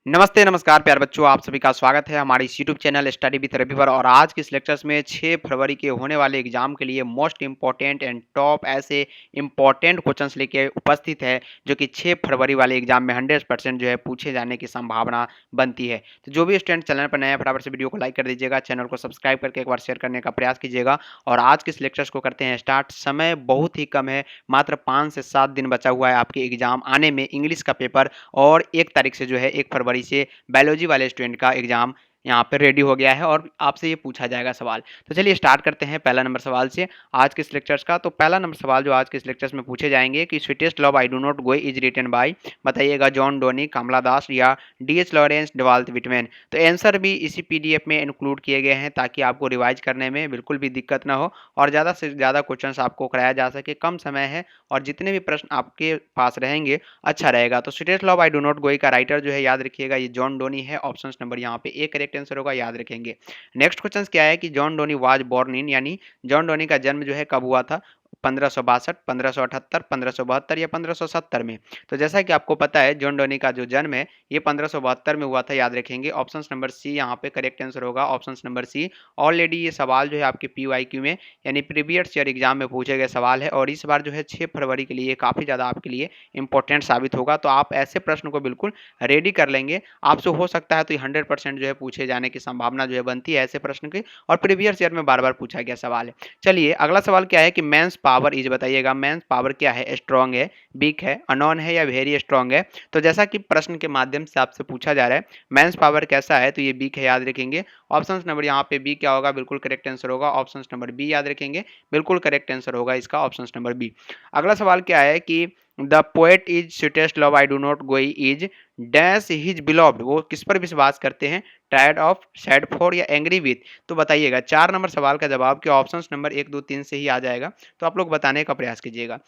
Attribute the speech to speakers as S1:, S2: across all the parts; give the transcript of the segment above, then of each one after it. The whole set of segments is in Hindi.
S1: नमस्ते, नमस्कार प्यारे बच्चों, आप सभी का स्वागत है हमारे इस YouTube channel study with Ravi पर। और आज के इस लेक्चर्स में 6 फरवरी के होने वाले एग्जाम के लिए मोस्ट इम्पोर्टेंट एंड टॉप ऐसे इम्पोर्टेंट क्वेश्चंस लेके उपस्थित है, जो कि 6 फरवरी वाले एग्जाम में 100% जो है पूछे जाने की संभावना बनती है। तो जो भी स्टूडेंट चैनल पर नया है, फटाफट से वीडियो को लाइक कर दीजिएगा, चैनल को सब्सक्राइब करके एक बार शेयर करने का प्रयास कीजिएगा। और आज के इस लेक्चर्स को करते हैं स्टार्ट। समय बहुत ही कम है, मात्र 5 से 7 दिन बचा हुआ है आपके एग्जाम आने में, इंग्लिश का पेपर। और 1 तारीख से जो है 1 फरवरी से बायोलॉजी वाले स्टूडेंट का एग्जाम यहाँ पे रेडी हो गया है और आपसे ये पूछा जाएगा सवाल। तो चलिए स्टार्ट करते हैं पहला नंबर सवाल से आज के इस लेक्चर्स का। तो पहला नंबर सवाल जो आज के इस लेक्चर्स में पूछे जाएंगे कि sweetest love I do not go is written by, बताइएगा जॉन डोनी, कमला दास या डी.एच. Lawrence, Walt Whitman. तो आंसर भी इसी पीडीएफ में इंक्लूड किए गए हैं ताकि आपको रिवाइज करने में बिल्कुल भी दिक्कत ना हो और ज़्यादा से ज़्यादा क्वेश्चंस आपको कराया जा सके। कम समय है और जितने भी प्रश्न आपके पास रहेंगे अच्छा रहेगा। तो sweetest love I do not गो का राइटर जो है याद रखिएगा ये जॉन डोनी है। ऑप्शन नंबर यहाँ पे ए करेक्ट आंसर होगा, याद रखेंगे। नेक्स्ट क्वेश्चन क्या है कि John Donne was born in, यानी जॉन डोनी का जन्म जो है कब हुआ था? 1562, 1578, 1572 या 1570 में। तो जैसा कि आपको पता है जॉन डोनी का जो जन्म है ये 1572 में हुआ था, याद रखेंगे। ऑप्शन नंबर सी यहाँ पे करेक्ट आंसर होगा, ऑप्शन नंबर सी। ऑलरेडी ये सवाल जो है आपके पीवाईक्यू में यानी प्रीवियस ईयर एग्जाम में पूछे गए सवाल है और इस बार जो है 6 फरवरी के लिए काफ़ी ज़्यादा आपके लिए इंपॉर्टेंट साबित होगा। तो आप ऐसे प्रश्न को बिल्कुल रेडी कर लेंगे, आपसे हो सकता है तो 100% जो है पूछे जाने की संभावना जो है बनती है ऐसे प्रश्न की, और प्रीवियस ईयर में बार बार पूछा गया सवाल है। चलिए अगला सवाल क्या है कि मेंस पावर इज, बताइएगा मेंस पावर क्या है? स्ट्रॉन्ग है, वीक है, अननोन है या वेरी स्ट्रॉन्ग है? तो जैसा कि प्रश्न के माध्यम से आपसे पूछा जा रहा है मेंस पावर कैसा है, तो ये वीक है, याद रखेंगे। ऑप्शन नंबर यहाँ पे बी क्या होगा? बिल्कुल करेक्ट आंसर होगा, ऑप्शन नंबर बी याद रखेंगे, बिल्कुल करेक्ट आंसर होगा इसका ऑप्शन नंबर बी। अगला सवाल क्या है कि the poet is sweetest love I do not गोई इज डैश हिज बिलोव्ड, वो किस पर विश्वास करते हैं? टायर्ड ऑफ, सैड फॉर या एंग्री विथ? तो बताइएगा 4 नंबर सवाल का जवाब के ऑप्शन नंबर 1 2 3 से ही आ जाएगा, तो आप लोग बताने का प्रयास कीजिएगा।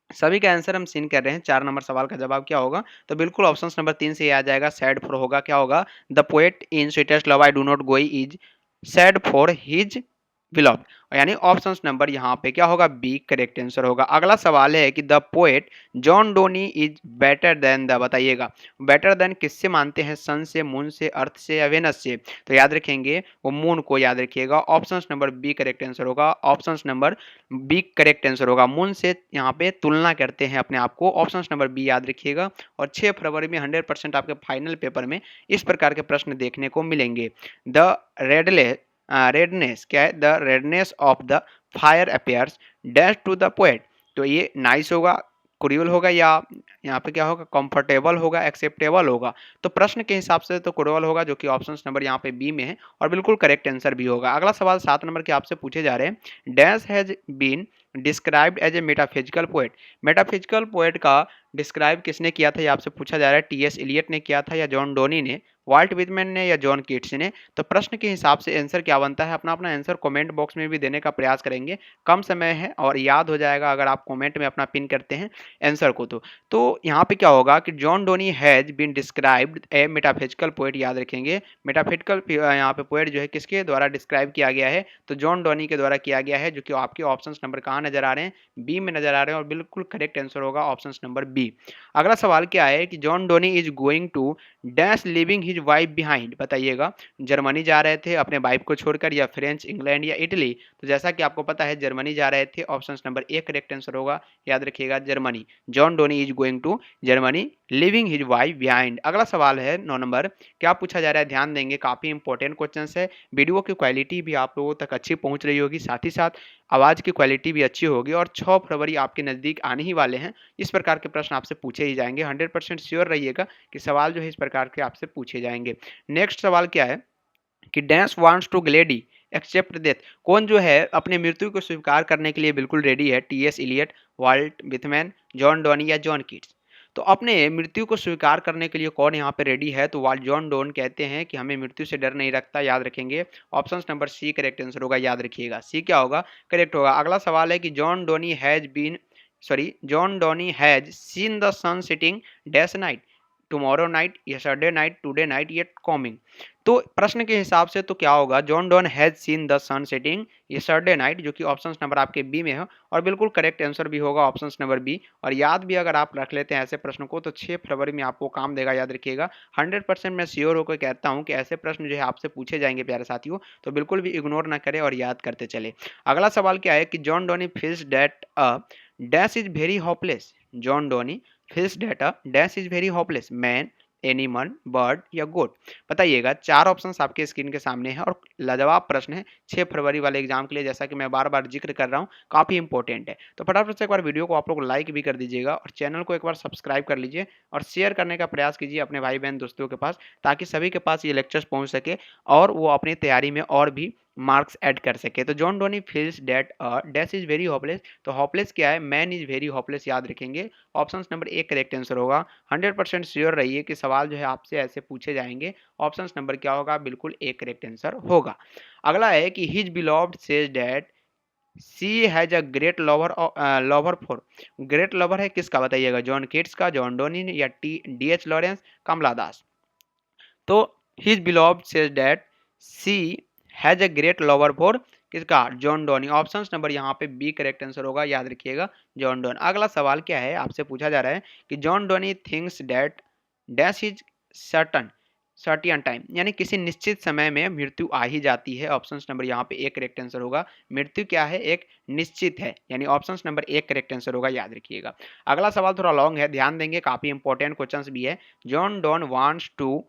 S1: सभी का आंसर हम सीन कर रहे हैं। 4 नंबर सवाल का जवाब क्या होगा? तो बिल्कुल ऑप्शन नंबर 3 से ही आ जाएगा, सैड फॉर होगा। क्या होगा? The poet in sweetest love I do not गोई इज सैड फॉर हिज बिलोव्ड, यानी ऑप्शन नंबर यहाँ पे क्या होगा? बी करेक्ट आंसर होगा। अगला सवाल है कि the poet John Donne is better than the, बताइएगा बेटर देन किससे मानते हैं? सन से, मून से, अर्थ से या वेनस से? तो याद रखेंगे वो मून को, याद रखिएगा। Option number B correct answer होगा, option number B correct answer होगा। मून से यहाँ पे तुलना करते हैं अपने आप को, ऑप्शन नंबर बी याद रखिएगा। और 6 फरवरी में 100% आपके फाइनल पेपर में इस प्रकार के प्रश्न देखने को मिलेंगे। द रेडले रेडनेस क्या है? The redness of the fire appears dash to the poet. तो ये नाइस होगा, क्रूअल होगा या यहाँ पे क्या होगा? कंफर्टेबल होगा, एक्सेप्टेबल होगा? तो प्रश्न के हिसाब से तो क्रूअल होगा, जो कि ऑप्शन नंबर यहाँ पे बी में है और बिल्कुल करेक्ट आंसर भी होगा। अगला सवाल 7 नंबर के आपसे पूछे जा रहे हैं, dash has been described as a metaphysical poet. Metaphysical poet का डिस्क्राइब किसने किया था? ये आपसे पूछा जा रहा है। टी.एस. इलियट ने किया था या जॉन डोनी ने, वाल्ट विटमैन ने या जॉन कीट्स ने? तो प्रश्न के हिसाब से आंसर क्या बनता है, अपना अपना आंसर कमेंट बॉक्स में भी देने का प्रयास करेंगे। कम समय है और याद हो जाएगा अगर आप कमेंट में अपना पिन करते हैं आंसर को। तो यहाँ पे क्या होगा कि John Donne has been described a metaphysical poet, याद रखेंगे। मेटाफिजिकल यहाँ पे पोएट जो है किसके द्वारा डिस्क्राइब किया गया है? तो जॉन डोनी के द्वारा किया गया है, जो कि आपके ऑप्शन नंबर कहाँ नजर आ रहे हैं? बी में नजर आ रहे हैं और बिल्कुल करेक्ट आंसर होगा ऑप्शन नंबर बी। अगला सवाल क्या है कि John Donne is going to dash living his wife behind, बताइएगा जर्मनी जा रहे थे अपने वाइफ को छोड़कर, या फ्रेंच, इंग्लैंड या इटली? तो जैसा कि आपको पता है जर्मनी जा रहे थे, option number A correct answer होगा, याद रखिएगा Germany. John Donne is going to Germany living his wife behind. अगला सवाल है 9 नंबर, क्या पूछा जा रहा है? ध्यान देंगे, काफी इंपॉर्टेंट क्वेश्चन है। वीडियो की क्वालिटी भी आप लोगों तक अच्छी पहुंच रही होगी, साथ ही साथ आवाज की क्वालिटी भी अच्छी होगी और 6 फरवरी आपके नजदीक आने ही वाले हैं। इस प्रकार के प्रश्न आपसे पूछे ही जाएंगे, 100% श्योर रहिएगा कि सवाल जो है इस प्रकार के आपसे पूछे जाएंगे। नेक्स्ट सवाल क्या है कि dash wants to gladly accept death, कौन जो है अपने मृत्यु को स्वीकार करने के लिए बिल्कुल रेडी है? T S. Eliot, Walt Whitman, John Donne या जॉन कीट्स? तो अपने मृत्यु को स्वीकार करने के लिए कौन यहाँ पे रेडी है? तो वाल्ट जॉन डोन कहते हैं कि हमें मृत्यु से डर नहीं रखता, याद रखेंगे। Option number C correct answer होगा, याद रखिएगा सी क्या होगा? करेक्ट होगा। अगला सवाल है कि John Donne has seen the sun setting dash night, tomorrow night, yesterday night, today night, yet coming. तो प्रश्न के हिसाब से तो क्या होगा, John Donne has seen the sun setting yesterday night, जो कि ऑप्शन नंबर आपके बी में है और बिल्कुल करेक्ट आंसर भी होगा ऑप्शन नंबर बी। और याद भी अगर आप रख लेते हैं ऐसे प्रश्न को तो 6 फरवरी में आपको काम देगा, याद रखिएगा। 100% मैं श्योर होकर कहता हूं कि ऐसे प्रश्न जो है आपसे पूछे जाएंगे प्यारे साथियों, तो बिल्कुल भी इग्नोर ना करें और याद करते चले। अगला सवाल क्या है कि John Donne feels that a dash is very hopeless. John Donne feels that a dash is very hopeless, man, animal, bird या गोट। बताइएगा। 4 ऑप्शंस आपके स्क्रीन के सामने हैं और लाजवाब प्रश्न है 6 फरवरी वाले एग्जाम के लिए, जैसा कि मैं बार बार जिक्र कर रहा हूं, काफी इंपॉर्टेंट है। तो फटाफट से एक बार वीडियो को आप लोग लाइक भी कर दीजिएगा और चैनल को एक बार सब्सक्राइब कर लीजिए और शेयर करने का प्रयास कीजिए अपने भाई बहन दोस्तों के पास, ताकि सभी के पास ये लेक्चर्स पहुंच सके और वो अपनी तैयारी में और भी मार्क्स ऐड कर सके। तो John Donne feels that dash is very hopeless, तो होपलेस क्या है, मैन इज वेरी होपलेस, याद रखेंगे। Option number A correct answer होगा। 100% श्योर रहिए कि सवाल जो है आपसे ऐसे पूछे जाएंगे। ऑप्शन नंबर क्या होगा, बिल्कुल ए करेक्ट आंसर होगा। अगला है कि his beloved says that she has a great lover lover for. Great lover है किसका, बताइएगा। जॉन केट्स का, जॉन डोनी या T D H Lawrence, Kamala Das. तो his beloved says that she has a great lover for किसका, जॉन डोनी। ऑप्शन नंबर यहाँ पे बी करेक्ट आंसर होगा, याद रखिएगा, जॉन डोन। अगला सवाल क्या है, आपसे पूछा जा रहा है कि John Donne thinks that dash is certain certain time, यानी किसी निश्चित समय में मृत्यु आ ही जाती है। ऑप्शन नंबर यहाँ पे एक करेक्ट आंसर होगा। मृत्यु क्या है, एक निश्चित है, यानी ऑप्शन नंबर एक करेक्ट आंसर होगा, याद रखिएगा। अगला सवाल थोड़ा लॉन्ग है, ध्यान देंगे, काफी इंपॉर्टेंट क्वेश्चन भी है। John Donne wants to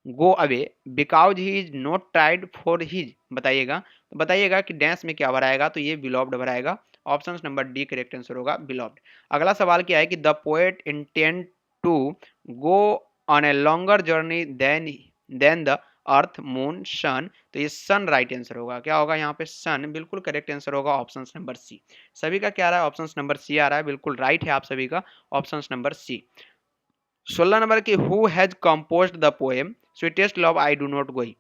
S1: go away because he is not tried for his. बताइएगा। तो बताइएगा कि डैश में क्या भराएगा, तो ये बिलोव्ड भराएगा। Option number D correct answer होगा, बिलोव्ड। अगला सवाल क्या है कि the poet intend to go on a longer journey than the earth moon sun, तो ये सन राइट आंसर होगा। क्या होगा यहाँ पे, सन, बिल्कुल करेक्ट आंसर होगा ऑप्शन नंबर सी। सभी का क्या आ रहा है, ऑप्शन नंबर सी आ रहा है, बिल्कुल राइट है आप सभी का, ऑप्शन नंबर सी। 16 नंबर की who has composed the poem sweetest love I do not गोई,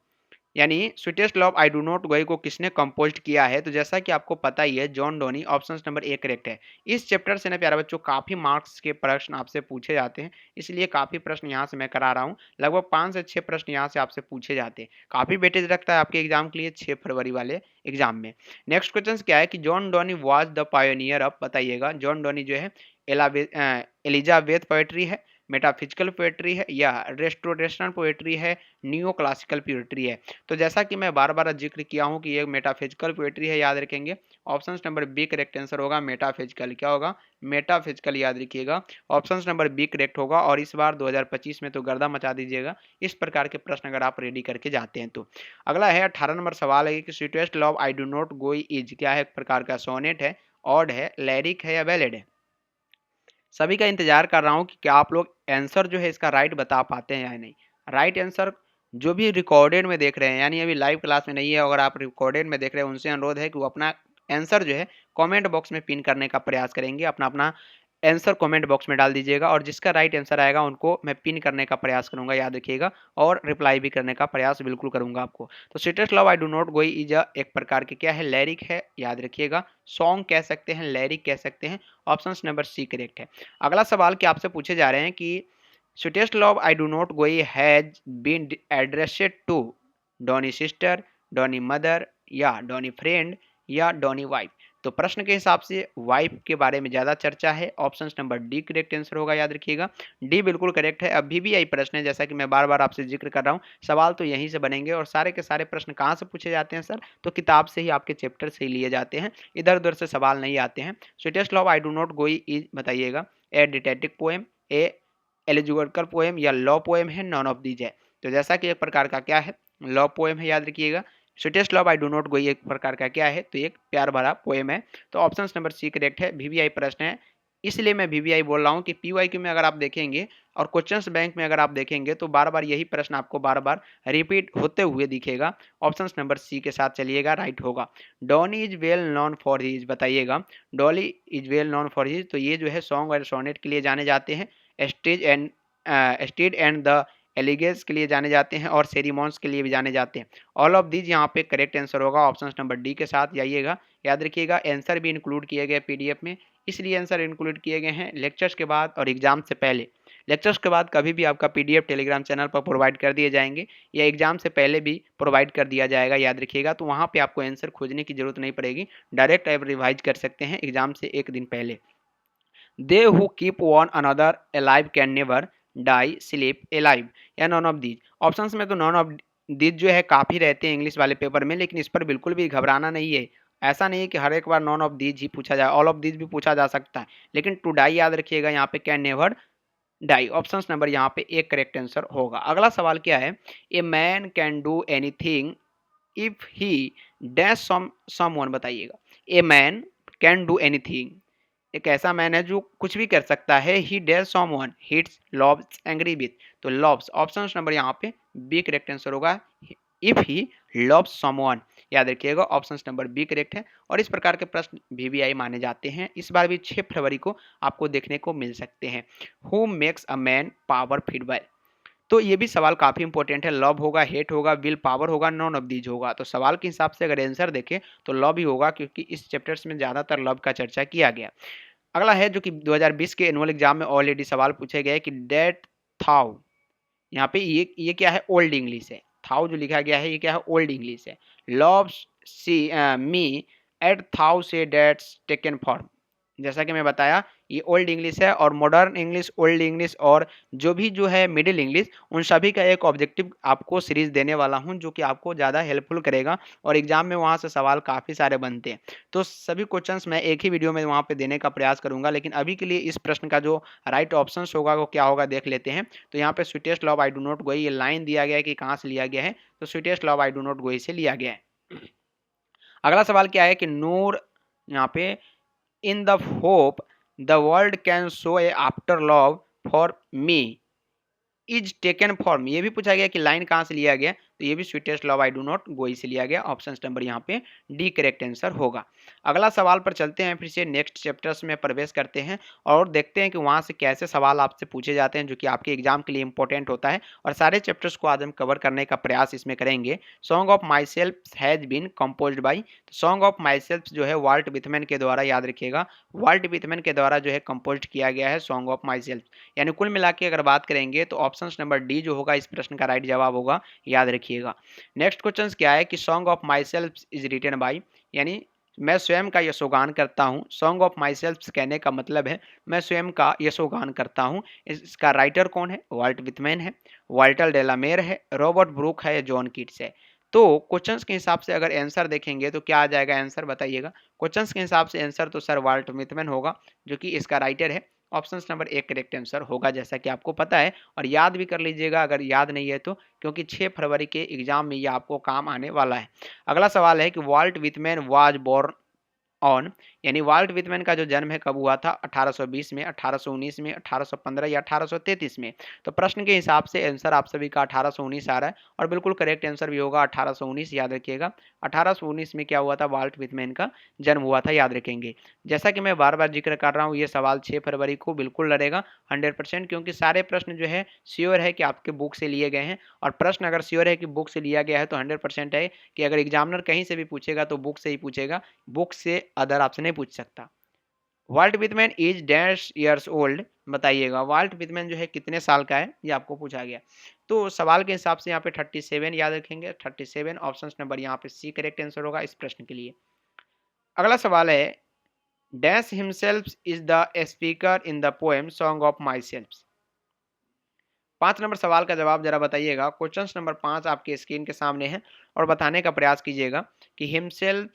S1: यानी sweetest love I do not गोई को किसने कंपोज किया है, तो जैसा कि आपको पता ही है, John Donne. Option number A correct है। इस चैप्टर से ना प्यारे बच्चों काफी मार्क्स के प्रश्न आपसे पूछे जाते हैं, इसलिए काफी प्रश्न यहाँ से मैं करा रहा हूँ। लगभग 5 से 6 प्रश्न यहाँ से आपसे पूछे जाते हैं। काफी वेटेज रखता है आपके एग्जाम के लिए 6 फरवरी वाले एग्जाम में। नेक्स्ट क्वेश्चन क्या है कि John Donne was the pioneer of. बताइएगा। जॉन डोनी जो है एलिजाबेथ पोएट्री है, मेटाफिजिकल पोएट्री है या रेस्टोरेशनल पोएट्री है, न्यू क्लासिकल पोएट्री है। तो जैसा कि मैं बार बार जिक्र किया हूं कि ये मेटाफिजिकल पोएट्री है, याद रखेंगे। Option number B correct answer होगा, मेटाफिजिकल। क्या होगा, मेटाफिजिकल, याद रखिएगा। ऑप्शन नंबर बी करेक्ट होगा। और इस बार 2025 में तो गर्दा मचा दीजिएगा इस प्रकार के प्रश्न अगर आप रेडी करके जाते हैं तो। अगला है 18 नंबर सवाल है कि sweetest love I do not गोई इज क्या है, एक प्रकार का सोनेट है, ऑड है, लैरिक है या बैलेड है। सभी का इंतजार कर रहा हूं कि क्या आप लोग आंसर जो है इसका राइट बता पाते हैं या नहीं। राइट आंसर जो भी रिकॉर्डेड में देख रहे हैं, यानी अभी लाइव क्लास में नहीं है, अगर आप रिकॉर्डेड में देख रहे हैं उनसे अनुरोध है कि वो अपना आंसर जो है कमेंट बॉक्स में पिन करने का प्रयास करेंगे। अपना अपना आंसर कमेंट बॉक्स में डाल दीजिएगा और जिसका राइट आंसर आएगा उनको मैं पिन करने का प्रयास करूंगा, याद रखिएगा। और रिप्लाई भी करने का प्रयास बिल्कुल करूंगा आपको। तो sweetest love I do not गोई इज एक प्रकार के क्या है, लैरिक है, याद रखिएगा। सॉन्ग कह सकते हैं, लैरिक कह सकते हैं। ऑप्शन नंबर सी करेक्ट है। अगला सवाल क्या आपसे पूछे जा रहे हैं कि sweetest love I do not go has been addressed to Donne's sister, Donne's mother या डॉनी फ्रेंड या डॉनी वाइफ। तो प्रश्न के हिसाब से वाइफ के बारे में ज्यादा चर्चा है। Option number D correct answer होगा, याद रखिएगा। डी बिल्कुल करेक्ट है। अभी भी यही प्रश्न है, जैसा कि मैं बार बार आपसे जिक्र कर रहा हूँ, सवाल तो यहीं से बनेंगे और सारे के सारे प्रश्न कहाँ से पूछे जाते हैं सर, तो किताब से ही, आपके चैप्टर से ही लिए जाते हैं, इधर उधर से सवाल नहीं आते हैं। Sweetest love I do not गोई इज, बताइएगा, ए डिटेक्टिव पोएम, ए एलिजिकल पोएम या लॉ पोएम है, नॉन ऑफ दीज है। तो जैसा कि एक प्रकार का क्या है, लॉ पोएम है, याद रखिएगा। Sweetest love I do not गोई एक प्रकार का क्या है, तो एक प्यार भरा पोएम है। तो ऑप्शन नंबर सी करेक्ट है। वीवीआई प्रश्न है, इसलिए मैं वीवीआई बोल रहा हूँ कि पीवाईक्यू में अगर आप देखेंगे और क्वेश्चंस बैंक में अगर आप देखेंगे तो बार बार यही प्रश्न आपको बार बार रिपीट होते हुए दिखेगा। ऑप्शन नंबर सी के साथ चलिएगा, राइट होगा। Donne is well known for his, बताइएगा। Donne is well known for his, तो ये जो है सॉन्ग और सोनेट के लिए जाने जाते हैं। स्टेड एंड द एलिगेस के लिए जाने जाते हैं और सेरिमॉन्स के लिए भी जाने जाते हैं। ऑल ऑफ दीज यहाँ पे करेक्ट आंसर होगा, ऑप्शन नंबर डी के साथ जाइएगा। याद रखिएगा आंसर भी इंक्लूड किए गए पीडीएफ में, इसलिए आंसर इंक्लूड किए गए हैं लेक्चर्स के बाद और एग्जाम से पहले। लेक्चर्स के बाद कभी भी आपका PDF टेलीग्राम चैनल पर प्रोवाइड कर दिए जाएंगे या एग्जाम से पहले भी प्रोवाइड कर दिया जाएगा, याद रखिएगा। तो वहाँ पे आपको आंसर खोजने की जरूरत नहीं पड़ेगी, डायरेक्ट आप रिवाइज कर सकते हैं एग्जाम से एक दिन पहले। They who keep one another alive can never die sleep alive, या नॉन ऑफ दीज। ऑप्शंस में तो नॉन ऑफ दीज जो है काफ़ी रहते हैं इंग्लिश वाले पेपर में, लेकिन इस पर बिल्कुल भी घबराना नहीं है। ऐसा नहीं है कि हर एक बार नॉन ऑफ दीज ही पूछा जाए, ऑल ऑफ दीज भी पूछा जा सकता है, लेकिन टू डाई याद रखिएगा, यहाँ पे can never die. Options number यहाँ पे एक करेक्ट आंसर होगा। अगला सवाल क्या है, a man can do anything if he dash someone, बताइएगा। A man can do anything, एक ऐसा मैन है जो कुछ भी कर सकता है। He does someone hits loves angry with, तो लव्स ऑप्शन नंबर यहाँ पे बी करेक्ट आंसर होगा। इफ ही लव्स समवन, याद रखिएगा ऑप्शन नंबर बी करेक्ट है। और इस प्रकार के प्रश्न VVI माने जाते हैं। इस बार भी 6 फरवरी को आपको देखने को मिल सकते हैं। Who makes a man power feeble, तो ये भी सवाल काफी इंपॉर्टेंट है। लव होगा, हेट होगा, विल पावर होगा, नॉन ऑफ दीज होगा। तो सवाल के हिसाब से अगर आंसर देखें तो लव ही होगा, क्योंकि इस चैप्टर्स में ज्यादातर लव का चर्चा किया गया। अगला है जो कि 2020 के एनुअल एग्जाम में ऑलरेडी सवाल पूछे गए कि डेट थाउ, यहाँ पे ये क्या है, ओल्ड इंग्लिश है। थाउ जो लिखा गया है ये क्या है, ओल्ड इंग्लिश है। लव सी मी एट थाउ से डेट्स टेकन फॉर्म, जैसा कि मैं बताया ये ओल्ड इंग्लिश है। और मॉडर्न इंग्लिश, ओल्ड इंग्लिश और जो भी जो है मिडिल इंग्लिश, उन सभी का एक ऑब्जेक्टिव आपको सीरीज देने वाला हूं, जो कि आपको ज़्यादा हेल्पफुल करेगा और एग्जाम में वहां से सवाल काफ़ी सारे बनते हैं। तो सभी क्वेश्चंस मैं एक ही वीडियो में वहां पे देने का प्रयास करूंगा, लेकिन अभी के लिए इस प्रश्न का जो राइट ऑप्शन होगा वो क्या होगा देख लेते हैं। तो यहाँ पे sweetest love I do not गोई, ये लाइन दिया गया है कि कहाँ से लिया गया है, तो sweetest love I do not गोई से लिया गया है। अगला सवाल क्या है कि नूर, यहाँ पे in the hope the world can show a after love for me is taken form, ये भी पूछा गया कि लाइन कहाँ से लिया गया, तो ये भी sweetest love I do not गोई से लिया गया। ऑप्शन नंबर यहाँ पे डी करेक्ट आंसर होगा। अगला सवाल पर चलते हैं, फिर से नेक्स्ट चैप्टर्स में प्रवेश करते हैं और देखते हैं कि वहाँ से कैसे सवाल आपसे पूछे जाते हैं, जो कि आपके एग्जाम के लिए इंपॉर्टेंट होता है। और सारे चैप्टर्स को आज हम कवर करने का प्रयास इसमें करेंगे। Song of myself has been composed by, song of myself जो है वाल्ट विथमैन के द्वारा, याद रखिएगा वाल्ट विथमैन के द्वारा जो है कंपोज किया गया है सॉन्ग ऑफ माई सेल्फ। यानी कुल मिला के अगर बात करेंगे तो ऑप्शन नंबर डी जो होगा इस प्रश्न का राइट जवाब होगा, याद रखिएगा। नेक्स्ट क्वेश्चन क्या है कि song of myself is written by, यानी मैं स्वयं का यशोगान करता हूँ। सॉन्ग ऑफ माई सेल्फ कहने का मतलब है मैं स्वयं का यशोगान करता हूँ। इसका राइटर कौन है, वाल्ट विथमैन है, वाल्टर डेलामेर है, रॉबर्ट ब्रूक है, जॉन कीट्स है। तो क्वेश्चंस के हिसाब से अगर आंसर देखेंगे तो क्या आ जाएगा आंसर, बताइएगा। क्वेश्चंस के हिसाब से आंसर तो सर वाल्ट विथमैन होगा, जो कि इसका राइटर है। ऑप्शन नंबर एक करेक्ट आंसर होगा, जैसा कि आपको पता है और याद भी कर लीजिएगा अगर याद नहीं है तो, क्योंकि 6 फरवरी के एग्जाम में ये आपको काम आने वाला है। अगला सवाल है कि Walt Whitman was born on, यानी वाल्ट विथमैन का जो जन्म है कब हुआ था, 1820 में, 1819 में, 1815 या 1833 में। तो प्रश्न के हिसाब से आंसर आप सभी का 1819 आ रहा है और बिल्कुल करेक्ट आंसर भी होगा 1819, याद रखिएगा 1819 में क्या हुआ था, वाल्ट विथमैन का जन्म हुआ था, याद रखेंगे। जैसा कि मैं बार बार जिक्र कर रहा हूँ ये सवाल 6 फरवरी को बिल्कुल लड़ेगा 100%, क्योंकि सारे प्रश्न जो है श्योर है कि आपके बुक से लिए गए हैं। और प्रश्न अगर श्योर है कि बुक से लिया गया है तो 100% है कि अगर एग्जामिनर कहीं से भी पूछेगा तो बुक से ही पूछेगा, बुक से अदर आपसे नहीं पूछ सकता। Walt Whitman is dash years old, बताइएगा वाल्ट विथमैन जो है कितने साल का है, ये आपको पूछा गया। तो सवाल के हिसाब से यहाँ पे 37 याद रखेंगे, 37 ऑप्शन नंबर यहाँ पे सी करेक्ट आंसर होगा इस प्रश्न के लिए। अगला सवाल है dash himself is the speaker in the poem song of my self. 5 number सवाल का जवाब जरा बताइएगा। क्वेश्चन नंबर 5 आपके स्क्रीन के सामने है और बताने का प्रयास कीजिएगा कि himself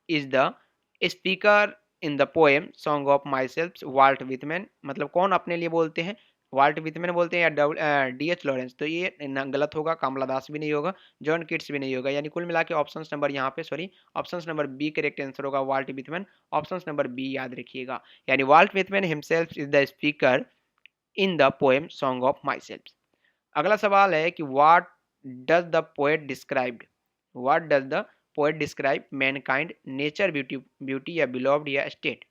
S1: is the speaker in the poem song of myself Walt Whitman, मतलब कौन अपने लिए बोलते हैं, वाल्ट विथमैन बोलते हैं या DH लॉरेंस, तो ये गलत होगा, कमला दास भी नहीं होगा, जॉन किट्स भी नहीं होगा। यानी कुल मिला के ऑप्शन नंबर यहाँ पे sorry option number B correct answer होगा, Walt Whitman. Option number B याद रखिएगा, यानी Walt Whitman himself is the speaker in the poem song of myself. अगला सवाल है कि what does the poet described, what does the poet describe mankind, nature, beauty, beauty या बिलोव्ड या स्टेट।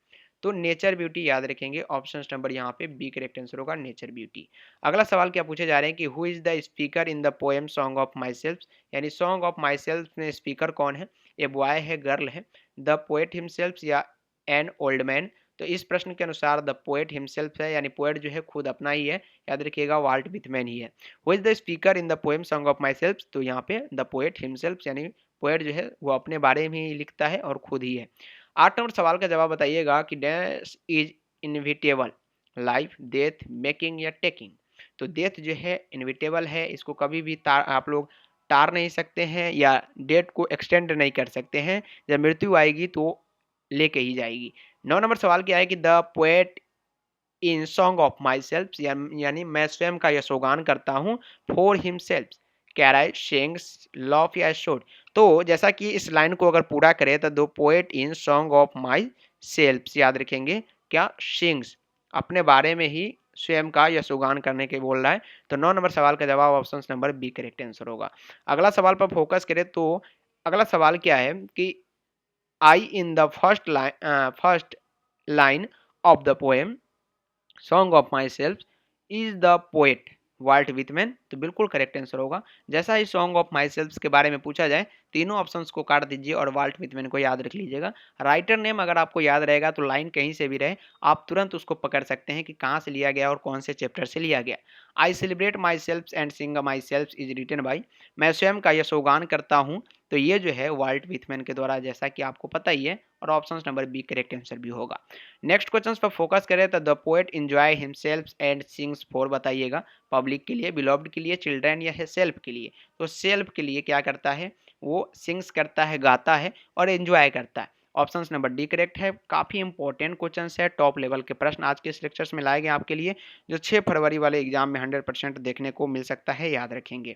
S1: तो नेचर ब्यूटी याद रखेंगे, ऑप्शन नंबर यहाँ पे बी करेक्ट आंसर होगा, नेचर ब्यूटी। अगला सवाल क्या पूछे जा रहे हैं कि who is the speaker in the poem song of my self, यानी सॉन्ग ऑफ माई सेल्फ में स्पीकर कौन है, ए बॉय है, गर्ल है, द पोएट हिमसेल्फ या एन ओल्ड मैन, तो इस प्रश्न के अनुसार द पोएट हिमसेल्फ है, यानी पोएट जो है खुद अपना ही है, याद रखिएगा वाल्ट विथमैन ही है। Who is the speaker in the poem song of my self, तो यहाँ पे द पोएट हिमसेल्फ यानी पोएट जो है वो अपने बारे में ही लिखता है और खुद ही है। 8 नंबर सवाल का जवाब बताइएगा कि dash is inevitable, life, death, making या टेकिंग। तो डेथ जो है इनविटेबल है, इसको कभी भी आप लोग टार नहीं सकते हैं या डेट को एक्सटेंड नहीं कर सकते हैं। जब मृत्यु आएगी तो लेके ही जाएगी। 9 नंबर सवाल क्या है कि the poet in song of my self, यानी मैं स्वयं का यशोगान करता हूँ, फॉर हिमसेल्फ, कैराई, शेंग्स, लॉफ या शोड। तो जैसा कि इस लाइन को अगर पूरा करें तो दो poet in song of my self, याद रखेंगे क्या, शिंग्स, अपने बारे में ही स्वयं का यशोगान करने के बोल रहा है। तो 9 नंबर सवाल का जवाब option number B correct answer होगा। अगला सवाल पर फोकस करें तो अगला सवाल क्या है कि I in the first line of the poem song of myself is the poet Walt Whitman. तो बिल्कुल करेक्ट आंसर होगा। जैसा ही सॉन्ग ऑफ माई सेल्फ के बारे में पूछा जाए तीनों ऑप्शंस को काट दीजिए और वाल्ट विथमैन को याद रख लीजिएगा। राइटर नेम अगर आपको याद रहेगा तो लाइन कहीं से भी रहे आप तुरंत उसको पकड़ सकते हैं कि कहाँ से लिया गया और कौन से चैप्टर से लिया गया। I celebrate myself and sing myself is written by, मैं स्वयं का यशोगान करता हूँ, तो ये जो है वाल्ट विथमैन के द्वारा, जैसा कि आपको पता ही है, और option number B correct answer भी होगा। नेक्स्ट क्वेश्चन पर फोकस करें तो the poet enjoy himself and sings for, बताइएगा पब्लिक के लिए, बिलोव्ड के लिए, चिल्ड्रन या सेल्फ के लिए। तो सेल्फ के लिए क्या करता है, वो सिंग्स करता है, गाता है और एंजॉय करता है। ऑप्शन नंबर डी करेक्ट है। काफी इंपॉर्टेंट क्वेश्चन है, टॉप लेवल के प्रश्न आज के इस लेक्चर्स में लाए गए आपके लिए, जो 6 फरवरी वाले एग्जाम में 100% देखने को मिल सकता है, याद रखेंगे।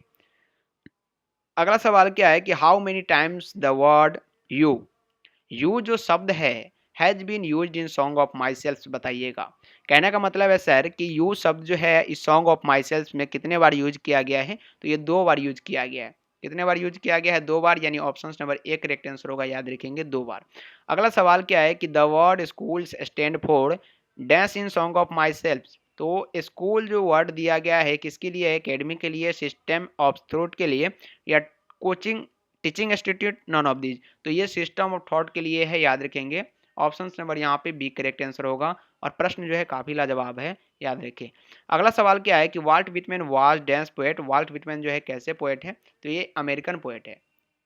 S1: अगला सवाल क्या है कि how many times the word you जो शब्द है has been used in song of myself, बताइएगा। कहने का मतलब है सर कि यू शब्द जो है इस सॉन्ग ऑफ माई सेल्फ में कितने बार यूज किया गया है, तो ये 2 बार यूज किया गया है। कितने बार यूज किया गया है, 2 बार, यानी option number A correct answer होगा, याद रखेंगे 2 बार। अगला सवाल क्या है कि the word schools stand for dash in song of my self. तो स्कूल जो वर्ड दिया गया है किसके लिए है, एकेडमी के लिए, सिस्टम ऑफ थॉट के लिए या coaching teaching institute, non of these. तो ये सिस्टम ऑफ थॉट के लिए है, याद रखेंगे। ऑप्शन नंबर यहाँ पे बी करेक्ट आंसर होगा और प्रश्न जो है काफी लाजवाब है, याद रखें। अगला सवाल क्या है कि Walt Whitman was dance poet. Walt Whitman जो है कैसे पोएट है, तो ये अमेरिकन पोएट है।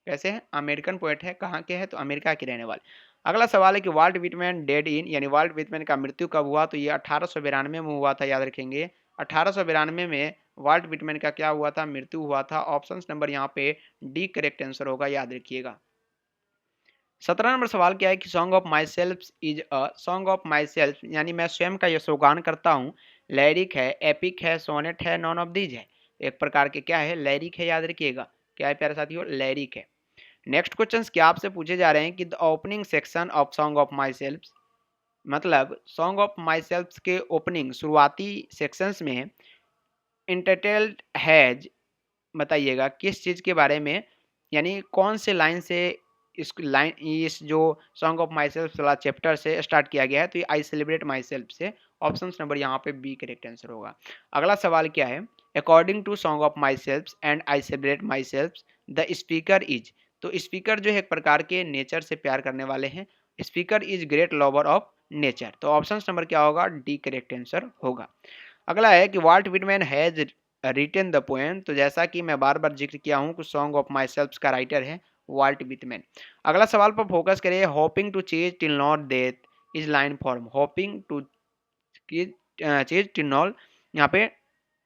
S1: कैसे है, अमेरिकन पोएट है। कहाँ के है, तो अमेरिका के रहने वाले। अगला सवाल है कि वाल्ट विथमैन डेड इन, यानी वाल्ट विथमैन का मृत्यु कब हुआ, तो ये 1892 में हुआ था, याद रखेंगे। 1892 में वाल्ट विटमैन का क्या हुआ था, मृत्यु हुआ था। ऑप्शन नंबर यहाँ पे डी करेक्ट आंसर होगा, याद रखिएगा। 17 नंबर सवाल क्या है कि song of myself is a, song of my self यानी मैं स्वयं का यशोगान करता हूँ, लैरिक है, एपिक है, सोनेट है, नॉन ऑफ दीज है। एक प्रकार के क्या है, लैरिक है, याद रखिएगा। क्या है प्यारे साथियों, लैरिक है। नेक्स्ट क्वेश्चन क्या आपसे पूछे जा रहे हैं कि the opening section of song of my self, मतलब सॉन्ग ऑफ माई सेल्फ के ओपनिंग शुरुआती सेक्शंस में इंटरटेल्ड हैज, बताइएगा किस चीज़ के बारे में, यानी कौन से लाइन से इस जो सॉन्ग ऑफ माई सेल्फ वाला चैप्टर से स्टार्ट किया गया है, तो ये आई सेलिब्रेट माई सेल्फ से। ऑप्शन नंबर यहाँ पे बी करेक्ट आंसर होगा। अगला सवाल क्या है, according to song of myself and I celebrate myself the speaker is. तो स्पीकर जो है एक प्रकार के नेचर से प्यार करने वाले हैं। Speaker is great lover of nature. तो ऑप्शन नंबर क्या होगा, डी करेक्ट आंसर होगा। अगला है कि Walt Whitman has written the poem. तो जैसा कि मैं बार बार जिक्र किया हूँ कि सॉन्ग ऑफ माई सेल्फ का राइटर है वाल्ट विटमैन। अगला सवाल पर फोकस करिए, hoping to chase till not death is line form. Hoping to chase till not, यहाँ पे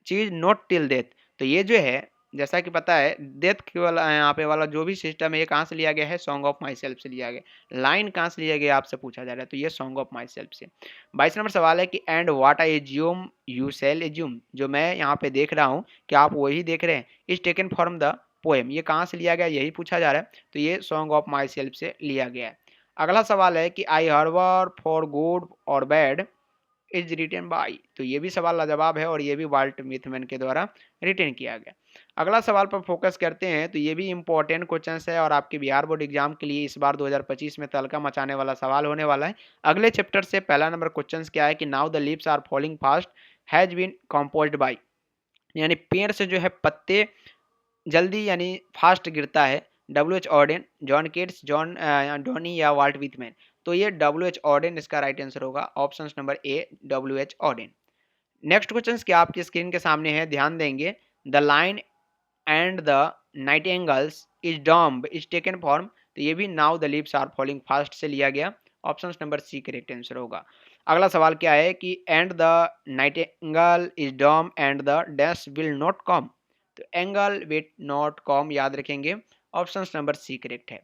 S1: चीज नॉट टिल डेथ। तो ये जो है जैसा कि पता है डेथ के वाला यहाँ पे वाला जो भी सिस्टम है ये कहाँ से लिया गया है, सॉन्ग ऑफ माई सेल्फ से लिया गया। लाइन कहाँ से लिया गया आपसे पूछा जा रहा है, तो ये सॉन्ग ऑफ माई सेल्फ से। 22 नंबर सवाल है कि and what I assume you shall assume, जो मैं यहाँ पे देख रहा हूँ क्या आप वही देख रहे हैं, is taken from the poem. ये कहाँ से लिया गया यही पूछा जा रहा है, तो ये सॉन्ग ऑफ माई सेल्फ से लिया गया है। अगला सवाल है कि आई हर्बर फॉर गुड और बैड इज रिटन बाई। तो ये भी सवाल लाजवाब है और ये भी वाल्ट विटमैन के द्वारा रिटन किया गया। अगला सवाल पर फोकस करते हैं, तो ये भी इंपॉर्टेंट क्वेश्चन है और आपके बिहार बोर्ड एग्जाम के लिए इस बार 2025 में तहलका मचाने वाला सवाल होने वाला है। अगले चैप्टर से पहला नंबर क्वेश्चन क्या है कि now the leaves are falling fast has been composed by, यानी पेड़ से जो है पत्ते जल्दी यानी फास्ट गिरता है। W H Auden, John Keats, John Donne या वाल्ट विटमैन। तो ये WH ऑर्डेन इसका राइट आंसर होगा, option number A WH Auden. Next question क्या आपकी स्क्रीन के सामने है, ध्यान देंगे। The line and the nightingales is dumb is taken from, तो ये भी now the leaves are falling fast से लिया गया, option number C correct answer होगा। अगला सवाल क्या है कि and the nightingale is dumb and the dash will not come, तो एंगल विल नॉट कम याद रखेंगे, ऑप्शन नंबर सी करेक्ट है।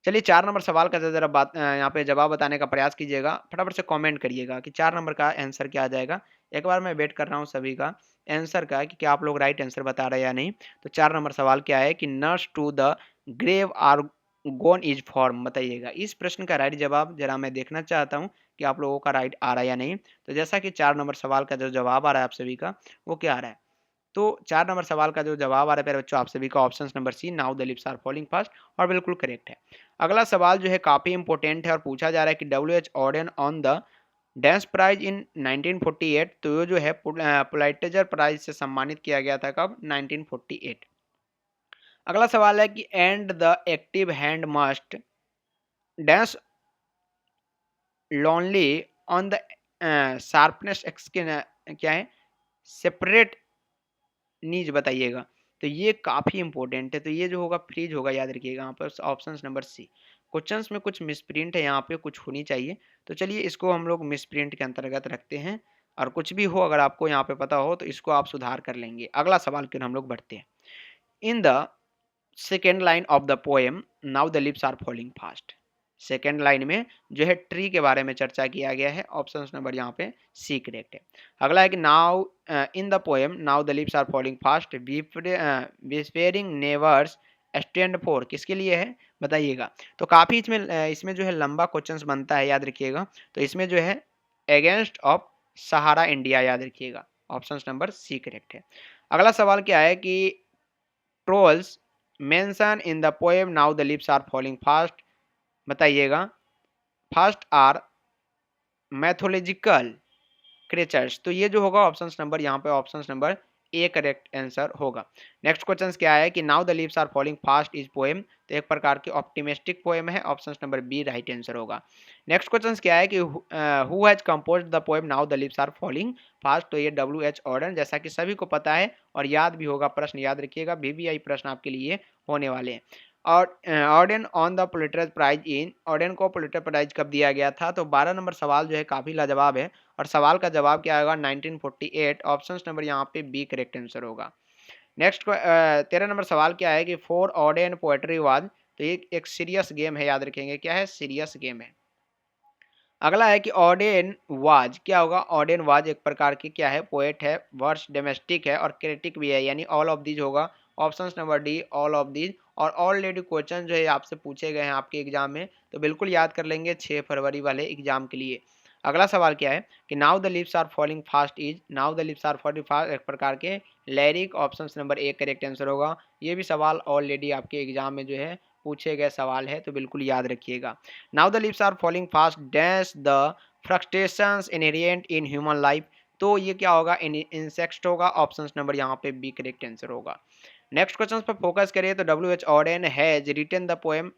S1: चलिए 4 नंबर सवाल का जरा बात यहाँ पे जवाब बताने का प्रयास कीजिएगा, फटाफट से कमेंट करिएगा कि 4 नंबर का आंसर क्या आ जाएगा। एक बार मैं वेट कर रहा हूँ सभी का आंसर का कि क्या आप लोग राइट आंसर बता रहे हैं या नहीं। तो 4 नंबर सवाल क्या है कि nurse to the grave are gone is form, बताइएगा इस प्रश्न का राइट जवाब जरा मैं देखना चाहता हूँ कि आप लोगों का राइट आ रहा है या नहीं। तो जैसा कि 4 नंबर सवाल का जो जवाब आ रहा है आप सभी का, वो क्या आ रहा है, तो 4 नंबर सवाल का जो जवाब आ रहा है प्यारे बच्चों आप सभी का, option number C now the lips are falling fast, और बिल्कुल करेक्ट है। अगला सवाल जो है काफी इंपॉर्टेंट है और पूछा जा रहा है कि WH Auden on the dash prize in 1948, तो ये जो है पुलिट्जर प्राइज से सम्मानित किया गया था कब, 1948। अगला सवाल है कि and the active hand must dash lonely on the sharpness skin, क्या है, सेपरेट नीज, बताइएगा। तो ये काफी इंपॉर्टेंट है, तो ये जो होगा फ्रीज होगा, याद रखिएगा यहाँ पर, ऑप्शन नंबर सी। क्वेश्चंस में कुछ मिसप्रिंट है यहाँ पे, कुछ होनी चाहिए, तो चलिए इसको हम लोग मिसप्रिंट के अंतर्गत रखते हैं, और कुछ भी हो अगर आपको यहाँ पे पता हो तो इसको आप सुधार कर लेंगे। अगला सवाल फिर हम लोग बढ़ते हैं। In the second line of the poem now the lips are falling fast, second line में जो है ट्री के बारे में चर्चा किया गया है, ऑप्शन नंबर यहाँ पे सी करेक्ट है। अगला है कि now in the poem now the lips are falling fast whispering neighbours stand for, किसके लिए है बताइएगा। तो काफी इसमें जो है लंबा क्वेश्चन बनता है, याद रखिएगा। तो इसमें जो है अगेंस्ट ऑफ सहारा इंडिया, याद रखिएगा, ऑप्शन नंबर सी करेक्ट है। अगला सवाल क्या है कि trolls mention in the poem now the lips are falling fast, बताइएगा। फर्स्ट आर मैथोलॉजिकल क्रिएचर्स, तो ये जो होगा ऑप्शन नंबर यहाँ पे, option number A correct answer होगा। नेक्स्ट क्वेश्चन क्या है कि now the leaves are falling fast is poem, तो एक प्रकार की ऑप्टिमिस्टिक पोएम है, option number B right answer होगा। नेक्स्ट क्वेश्चन क्या है कि who has composed the poem now the leaves are falling fast, तो ये WH ऑर्डन, जैसा कि सभी को पता है और याद भी होगा, प्रश्न याद रखिएगा, VVI प्रश्न आपके लिए होने वाले हैं। और Auden on the Pulitzer prize in, Auden को पुलिट्जर प्राइज कब दिया गया था, तो 12 नंबर सवाल जो है काफी लाजवाब है, और सवाल का जवाब क्या होगा 1948, ऑप्शन नंबर यहाँ पे बी करेक्ट आंसर होगा। नेक्स्ट 13 नंबर सवाल क्या है कि फॉर ऑर्डेन पोएट्री वाज, तो ये एक सीरियस गेम है, याद रखेंगे क्या है, सीरियस गेम है। अगला है कि ऑर्डेन वाज, क्या होगा, ऑर्डेन वाज एक प्रकार की क्या है, पोएट है, वर्स डोमेस्टिक है और क्रिटिक भी है, यानी ऑल ऑफ दीज होगा, option number D all of these. और ऑलरेडी क्वेश्चन जो है आपसे पूछे गए हैं आपके एग्जाम में, तो बिल्कुल याद कर लेंगे 6 फरवरी वाले एग्जाम के लिए। अगला सवाल क्या है कि now the lips are falling fast is, now the lips are falling fast एक प्रकार के lyric, option number A correct answer होगा। ये भी सवाल ऑलरेडी आपके एग्जाम में जो है पूछे गए सवाल है, तो बिल्कुल याद रखिएगा। Now the lips are falling fast dash the frustrations inherent in human life, तो ये क्या होगा, इंसेक्ट होगा, ऑप्शन नंबर यहाँ पे बी करेक्ट आंसर होगा। नेक्स्ट क्वेश्चन पर फोकस करिए, तो WH Auden has written the poem,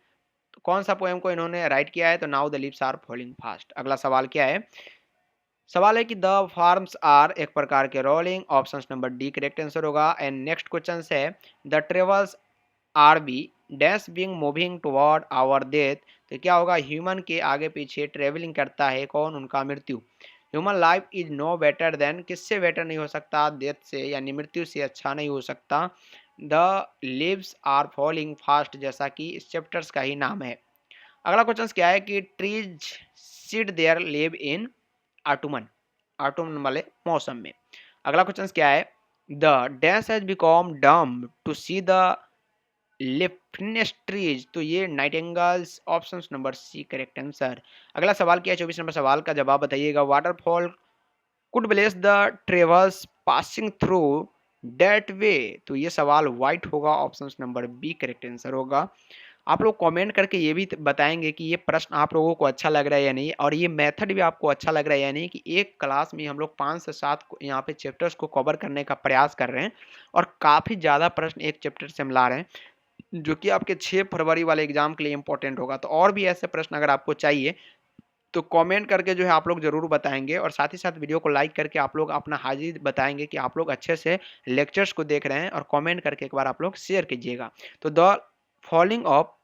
S1: तो कौन सा पोएम को इन्होंने राइट किया है, तो now the lips are falling fast. अगला सवाल क्या है, सवाल है कि द फार्म्स आर एक प्रकार के rolling, option number D correct answer होगा। एंड नेक्स्ट क्वेश्चन है the travels are be dash being moving toward our death, तो क्या होगा, ह्यूमन के आगे पीछे ट्रेवलिंग करता है कौन, उनका मृत्यु। Human life is no better than, किससे बेटर नहीं हो सकता, डेथ से, यानी मृत्यु से अच्छा नहीं हो सकता। The leaves are falling fast, जैसा कि इस चैप्टर्स का ही नाम है। अगला क्वेश्चन क्या है कि trees shed their leave in autumn, autumn वाले मौसम में। अगला क्वेश्चन क्या है the dash has become dumb to see the leafless trees, तो ये nightingales, option number C correct answer. अगला सवाल क्या है 24 नंबर सवाल का जवाब बताइएगा। Waterfall could bless the travels passing through that way, तो ये सवाल वाइट होगा, option number B correct answer होगा। आप लोग कमेंट करके ये भी बताएंगे कि ये प्रश्न आप लोगों को अच्छा लग रहा है या नहीं, और ये मेथड भी आपको अच्छा लग रहा है या नहीं, कि एक क्लास में हम लोग 5 से 7 यहाँ पे चैप्टर्स को कवर करने का प्रयास कर रहे हैं, और काफ़ी ज़्यादा प्रश्न एक चैप्टर से हम ला रहे हैं, जो कि आपके 6 फरवरी वाले एग्जाम के लिए इंपॉर्टेंट होगा। तो और भी ऐसे प्रश्न अगर आपको चाहिए तो कमेंट करके जो है आप लोग ज़रूर बताएंगे, और साथ ही साथ वीडियो को लाइक करके आप लोग अपना हाजिर बताएंगे कि आप लोग अच्छे से लेक्चर्स को देख रहे हैं, और कमेंट करके एक बार आप लोग शेयर कीजिएगा। तो the following of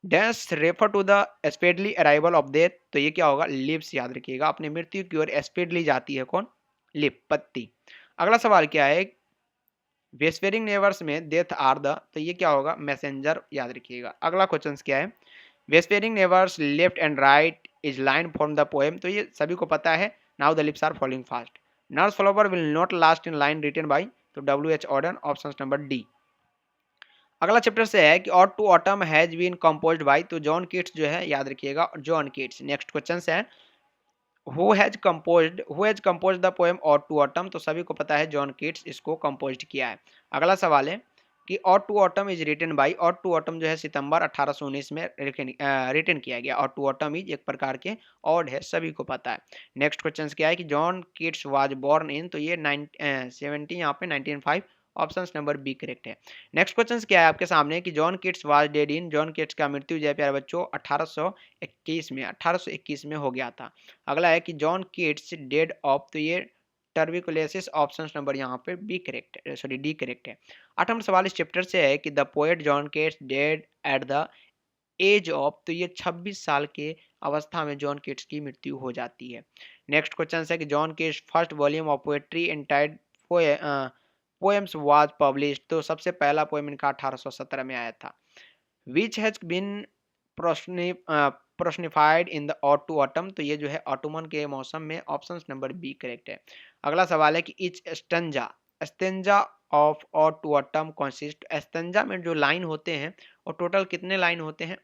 S1: dash refer to the speedily arrival of death, तो ये क्या होगा, लिप्स, याद रखिएगा। अपने मृत्यु की ओर स्पीडली जाती है कौन, लिप, पत्ती। अगला सवाल क्या है, वेस्पेरिंग नेवर्स में डेथ आर द, तो ये क्या होगा, मैसेंजर, याद रखिएगा। अगला क्वेश्चन क्या है, whispering neighbours left and right is line from the poem, तो ये सभी को पता है। Now the lips are following fast, nurse flower will not last in line written by, तो W H Auden, option number D. अगला चैप्टर से है कि ode to autumn has been composed by, तो जॉन कीट्स जो है, याद रखिएगा, जॉन कीट्स। नेक्स्ट क्वेश्चन है, who has composed the poem ought to autumn, तो सभी को पता है जॉन कीट्स इसको कंपोज्ड किया है। अगला सवाल है कि ode to autumn is written by, ode to autumn जो है सितंबर 1819 में रिटन किया गया। ऑट टू ऑटम इज एक प्रकार के ऑड है, सभी को पता है। नेक्स्ट क्वेश्चन क्या है कि John Keats was born in, तो ये 17 यहाँ पे 1905, ऑप्शन नंबर बी करेक्ट है। नेक्स्ट क्वेश्चन क्या है आपके सामने कि John Keats was dead in, John Keats का मृत्यु जो है प्यारे बच्चों 1821 में हो गया था। अगला है कि जॉन कीट्स डेड ऑफ, तो ये टर्बिकुलेसिस, ऑप्शन नंबर यहाँ पे B correct, sorry D correct है। आठवां सवाल इस चैप्टर से है कि the poet John Keats dead at the age of, तो ये 26 साल के अवस्था में जॉन कीट्स की मृत्यु हो जाती है। नेक्स्ट क्वेश्चन है कि John Keats first volume of poetry entitled poems was published, तो सबसे पहला पोएम इनका 1817 में आया था। Which has been personified in the ode to autumn, तो ये जो है ऑटोमन के मौसम में, ऑप्शन नंबर बी करेक्ट है। अगला सवाल है कि each stanza of ode to autumn consist, stanza में जो लाइन होते हैं और टोटल कितने लाइन होते हैं,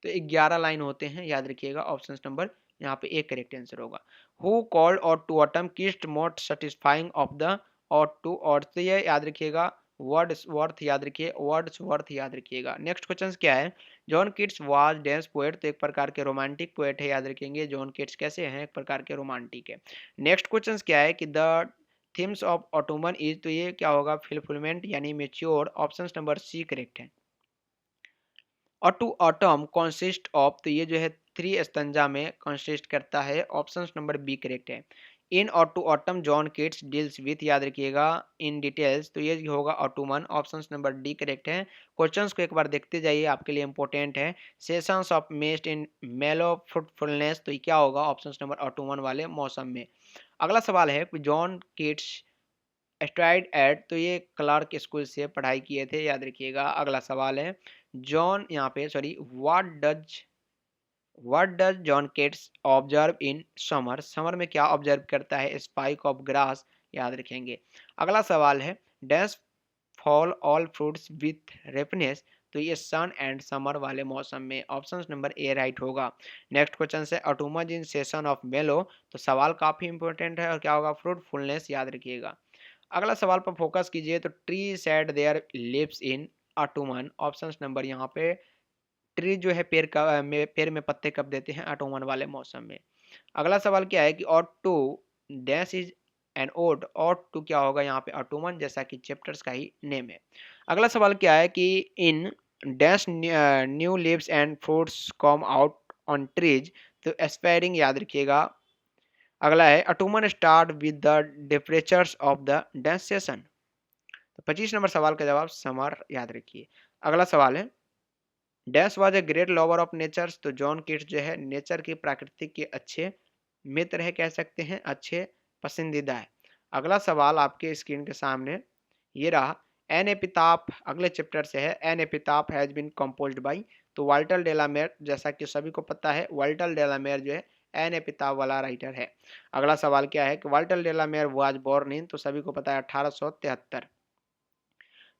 S1: तो 11 लाइन होते हैं, याद रखिएगा। ऑप्शन नंबर यहाँ पे एक करेक्ट आंसर होगा। Who called ode to autumn किस्ट most satisfying of the ode to ode, तो ये याद रखिएगा, वर्ड्सवर्थ, याद रखिए, वर्ड्सवर्थ याद रखिएगा। नेक्स्ट क्वेश्चन क्या है, John Keats was dense poet, तो एक प्रकार के रोमांटिक पोएट है, याद रखेंगे। जॉन कीट्स कैसे हैं, एक प्रकार के रोमांटिक है। नेक्स्ट क्वेश्चन क्या है कि the themes of autumn is, तो ये क्या होगा, फुलफिलमेंट यानी mature, option number C correct है। Ode to autumn consist of, तो ये जो है 3 स्तंजा में कंसिस्ट करता है, ऑप्शन नंबर बी करेक्ट है। In ode to autumn John Keats deals with, याद रखिएगा, इन डिटेल्स, तो ये होगा autumn, option number D correct है। क्वेश्चंस को एक बार देखते जाइए, आपके लिए इंपॉर्टेंट है। सेशंस ऑफ मेस्ट इन मेलो फ्रूटफुलनेस, तो ये क्या होगा, ऑप्शन नंबर ऑटोमन वाले मौसम में। अगला सवाल है जॉन कीट्स स्टडीड एट, तो ये क्लार्क स्कूल से पढ़ाई किए थे, याद रखिएगा। अगला सवाल है जॉन, यहाँ पे sorry, what does John Keats observe in summer, summer में क्या ऑब्जर्व करता है, स्पाइक ऑफ ग्रास, याद रखेंगे। अगला सवाल है dash fall all fruits with ripeness, तो ये सन एंड समर वाले मौसम में, ऑप्शन नंबर ए राइट होगा। नेक्स्ट क्वेश्चन है autumn in season of mellow, तो सवाल काफी इंपॉर्टेंट है, और क्या होगा, फ्रूटफुलनेस, याद रखिएगा। अगला सवाल पर फोकस कीजिए, तो tree shed their leaves in autumn, option number यहाँ पे ट्री जो है पेड़ में पत्ते कब देते हैं, ऑटोमन वाले मौसम में। अगला सवाल क्या है कि ode to dash is an ode, ode to क्या होगा यहाँ पे, ऑटोमन, जैसा कि चैप्टर्स का ही नेम है। अगला सवाल क्या है कि in dash new leaves and fruits come out on trees, तो एस्पायरिंग, याद रखिएगा। अगला है Ottoman start with the temperatures of the dash session, तो 25 नंबर सवाल का जवाब समर, याद रखिए। अगला सवाल है dash was a great lover of natures, तो जॉन कीट्स जो है नेचर की, प्रकृति के अच्छे मित्र है, कह सकते हैं, अच्छे पसंदीदा है। अगला सवाल आपके स्क्रीन के सामने ये रहा, एन एपिताफ अगले चैप्टर से है, an epitaph has been composed by, तो वाल्टर डेलामेर, जैसा कि सभी को पता है, वाल्टर डेलामेर जो है एन एपिताफ वाला राइटर है। अगला सवाल क्या है कि वाल्टर डेलामेर वाज बोर्न इन, तो सभी को पता है 1873।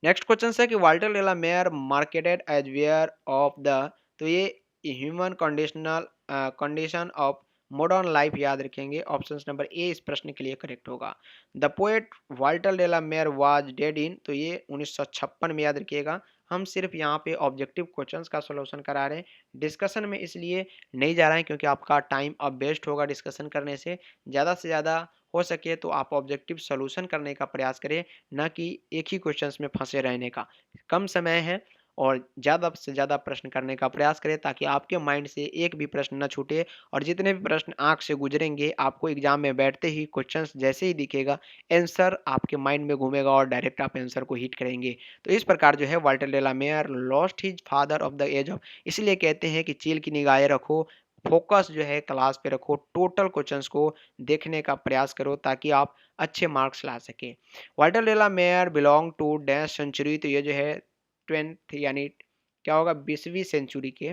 S1: नेक्स्ट क्वेश्चन है कि Walter de la Mare marketed as aware of the, तो ये human condition of modern life, याद रखेंगे। ऑप्शन नंबर ए इस प्रश्न के लिए करेक्ट होगा। The poet Walter de la Mare was dead in, तो ये 1956 में, याद रखिएगा। हम सिर्फ यहाँ पे ऑब्जेक्टिव क्वेश्चंस का सॉल्यूशन करा रहे हैं, डिस्कशन में इसलिए नहीं जा रहे हैं क्योंकि आपका टाइम अब वेस्ट होगा डिस्कशन करने से। ज़्यादा से ज़्यादा हो सके तो आप ऑब्जेक्टिव सॉल्यूशन करने का प्रयास करें, ना कि एक ही क्वेश्चंस में फंसे रहने का। कम समय है और ज़्यादा से ज़्यादा प्रश्न करने का प्रयास करें ताकि आपके माइंड से एक भी प्रश्न न छूटे और जितने भी प्रश्न आँख से गुजरेंगे आपको एग्जाम में बैठते ही क्वेश्चंस जैसे ही दिखेगा आंसर आपके माइंड में घूमेगा और डायरेक्ट आप आंसर को हिट करेंगे। तो इस प्रकार जो है Walter de la Mare lost his father of the age of, इसलिए कहते हैं कि चील की निगाहें रखो, फोकस जो है क्लास पे रखो, टोटल क्वेश्चंस को देखने का प्रयास करो ताकि आप अच्छे मार्क्स ला सके। Walter de la Mare belong to dash century, तो ये जो है 20th यानी क्या होगा 20वीं सेंचुरी के।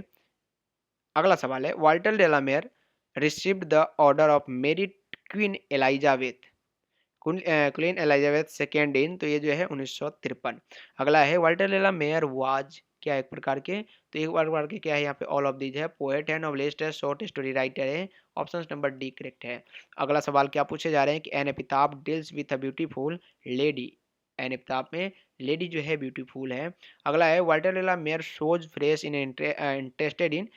S1: अगला सवाल है Walter de la Mare received the order of merit Queen Elizabeth, Queen Elizabeth second in, तो ये जो है 1953। अगला है वाल्टर डेलामेयर वाज क्या है एक प्रकार के, तो एक प्रकार के क्या है यहाँ पे ऑल ऑफ दीज है, पोएट है, नॉवेलिस्ट है, शॉर्ट स्टोरी राइटर है, ऑप्शन नंबर डी करेक्ट है। अगला सवाल क्या पूछे जा रहे हैं कि an epitaph deals with a beautiful lady, an epitaph में लेडी जो है ब्यूटीफुल है। अगला है Walter de la Mare shows fresh in interested in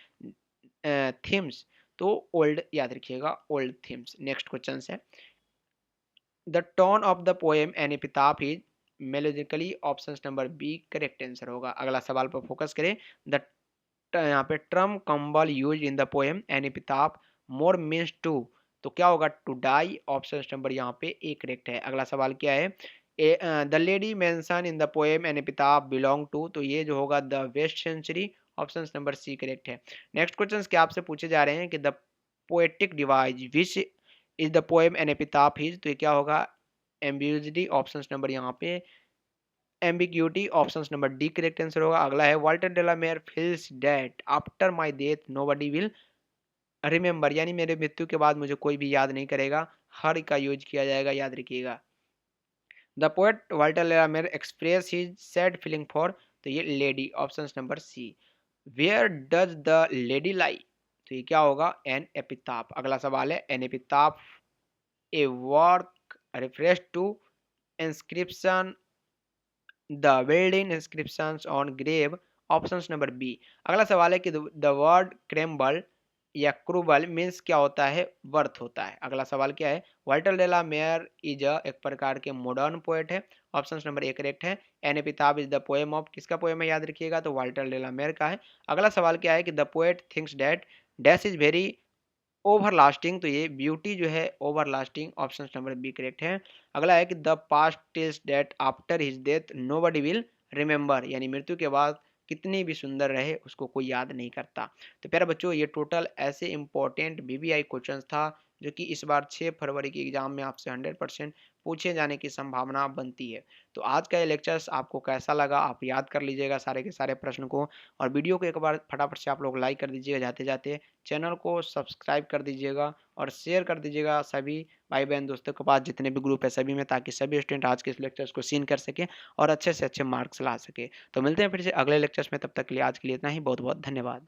S1: themes, तो ओल्ड याद रखिएगा, ओल्ड थीम्स। नेक्स्ट क्वेश्चन है the tone of the poem an epitaph is melodically, option number B correct answer होगा। अगला सवाल पर फोकस करें द यहाँ पे ट्रम कंबल use in the poem an epitaph more means to, तो क्या होगा टू डाई, ऑप्शन नंबर यहाँ पे ए करेक्ट है। अगला सवाल क्या है the lady mention in the poem an epitaph belong to, तो ये जो होगा the west century, option number C correct है। नेक्स्ट क्वेश्चन क्या आपसे पूछे जा रहे हैं कि the poetic device which is the poem an epitaph his, तो ये क्या होगा एम्बिग्यूटी, ऑप्शन नंबर यहाँ पे ambiguity, option number D correct answer होगा। अगला है Walter de la Mare feels that after my death nobody will remember, यानी मेरे मृत्यु के बाद मुझे कोई भी याद नहीं करेगा, हर का यूज किया जाएगा, याद रखिएगा। The poet Walter de la Mare express his sad feeling for, तो ये lady, option number C. Where does the lady lie, तो ये क्या होगा एन एपिताफ। अगला सवाल है an epitaph a work refers to inscription the building inscriptions on grave, options number B. अगला सवाल है कि द वर्ड क्रेम्बल या क्रूबल मीन्स क्या होता है, वर्थ होता है। अगला सवाल क्या है वाल्टर डेला मेयर इज एक प्रकार के मॉडर्न पोएट है, ऑप्शन नंबर ए करेक्ट है। An epitaph is the poem of, किसका पोएम है याद रखिएगा, तो वाल्टर डेला मेयर का है। अगला सवाल क्या है कि the poet thinks that dash is very everlasting, तो ये ब्यूटी जो है everlasting, option number B correct है। अगला है कि the past tells that after his death nobody will remember, यानी मृत्यु के बाद कितनी भी सुंदर रहे उसको कोई याद नहीं करता। तो प्यारे बच्चों ये टोटल ऐसे इंपॉर्टेंट बीबीआई क्वेश्चंस था जो कि इस बार 6 फरवरी के एग्जाम में आपसे 100% पूछे जाने की संभावना बनती है। तो आज का ये लेक्चर्स आपको कैसा लगा आप याद कर लीजिएगा सारे के सारे प्रश्न को, और वीडियो को एक बार फटाफट से आप लोग लाइक कर दीजिएगा जाते जाते, चैनल को सब्सक्राइब कर दीजिएगा और शेयर कर दीजिएगा सभी भाई बहन दोस्तों के पास जितने भी ग्रुप है सभी में, ताकि सभी स्टूडेंट आज के इस लेक्चर्स को सीन कर सके और अच्छे से अच्छे मार्क्स ला सके। तो मिलते हैं फिर से अगले लेक्चर्स में, तब तक के लिए आज के लिए इतना ही, बहुत बहुत धन्यवाद।